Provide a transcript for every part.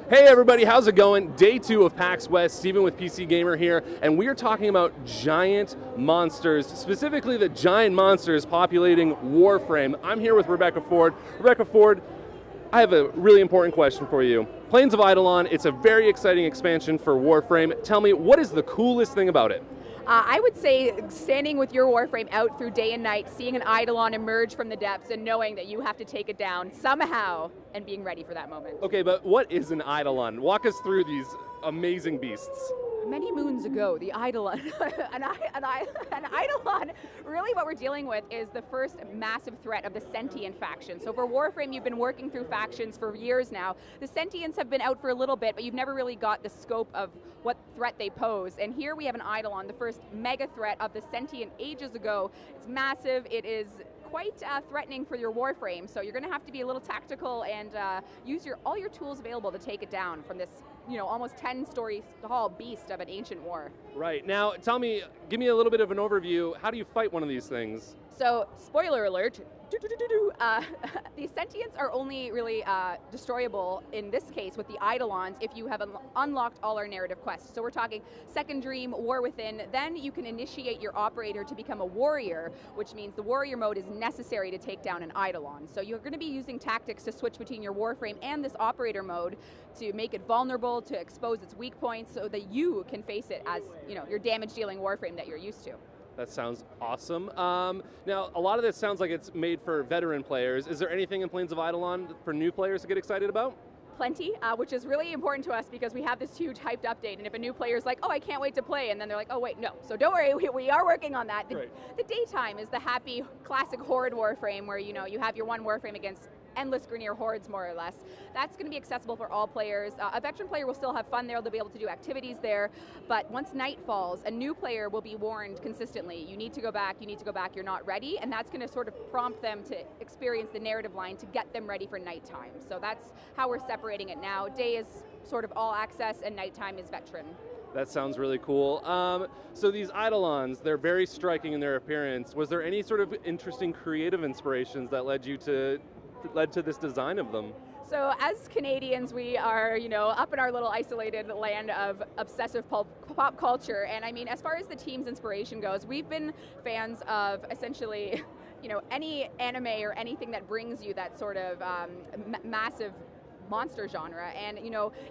Hey everybody, how's it going? Day 2 of PAX West, Steven with PC Gamer here, and we are talking about giant monsters, specifically the giant monsters populating Warframe. I'm here with Rebecca Ford. Rebecca Ford, I have a really important question for you. Plains of Eidolon, it's a very exciting expansion for Warframe. Tell me, what is the coolest thing about it? I would say standing with your Warframe out through day and night, seeing an Eidolon emerge from the depths and knowing that you have to take it down somehow and being ready for that moment. Okay, but what is an Eidolon? Walk us through these amazing beasts. Many moons ago, the Eidolon, an Eidolon, really what we're dealing with is the first massive threat of the sentient faction. So for Warframe, you've been working through factions for years now. The sentients have been out for a little bit, but you've never really got the scope of what threat they pose. And here we have an Eidolon, the first mega threat of the sentient ages ago. It's massive, it is quite threatening for your Warframe, so you're going to have to be a little tactical and use all your tools available to take it down from this, almost 10-story tall beast of an ancient war. Right, now tell me, give me a little bit of an overview. How do you fight one of these things? So, spoiler alert, the sentients are only really destroyable in this case with the Eidolons if you have unlocked all our narrative quests. So we're talking Second Dream, War Within, then you can initiate your operator to become a warrior, which means the warrior mode is necessary to take down an Eidolon. So you're going to be using tactics to switch between your Warframe and this operator mode to make it vulnerable, to expose its weak points so that you can face it as your damage-dealing Warframe that you're used to. That sounds awesome. Now, a lot of this sounds like it's made for veteran players. Is there anything in Plains of Eidolon for new players to get excited about? Plenty, which is really important to us because we have this huge hyped update, and if a new player's like, oh, I can't wait to play, and then they're like, oh wait, no. So don't worry, we are working on that. The daytime is the happy, classic Horde Warframe where you have your one Warframe against endless Grineer hordes, more or less. That's going to be accessible for all players. A veteran player will still have fun there, they'll be able to do activities there, but once night falls, a new player will be warned consistently, you need to go back, you're not ready, and that's going to sort of prompt them to experience the narrative line to get them ready for nighttime. So that's how we're separating it now. Day is sort of all access, and nighttime is veteran. That sounds really cool. So these Eidolons, they're very striking in their appearance. Was there any sort of interesting creative inspirations that led to this design of them? So as Canadians, we are, up in our little isolated land of obsessive pop culture. And I mean, as far as the team's inspiration goes, we've been fans of essentially, any anime or anything that brings you that sort of massive monster genre, and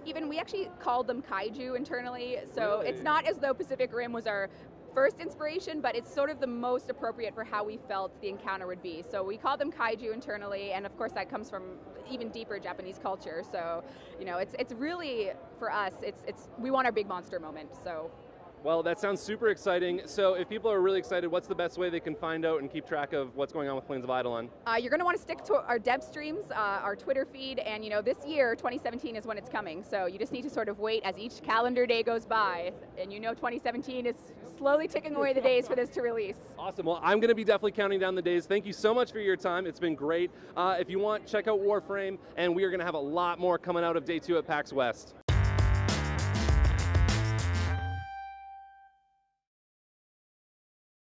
even we actually called them kaiju internally. So Really? It's not as though Pacific Rim was our first inspiration, but it's sort of the most appropriate for how we felt the encounter would be. So we call them kaiju internally, and of course that comes from even deeper Japanese culture. So it's really, for us, it's we want our big monster moment. So. Well, that sounds super exciting. So if people are really excited, what's the best way they can find out and keep track of what's going on with Plains of Eidolon? You're going to want to stick to our dev streams, our Twitter feed, and this year, 2017, is when it's coming. So you just need to sort of wait as each calendar day goes by. And 2017 is slowly ticking away the days for this to release. Awesome. Well, I'm going to be definitely counting down the days. Thank you so much for your time. It's been great. If you want, check out Warframe, and we are going to have a lot more coming out of Day 2 at PAX West.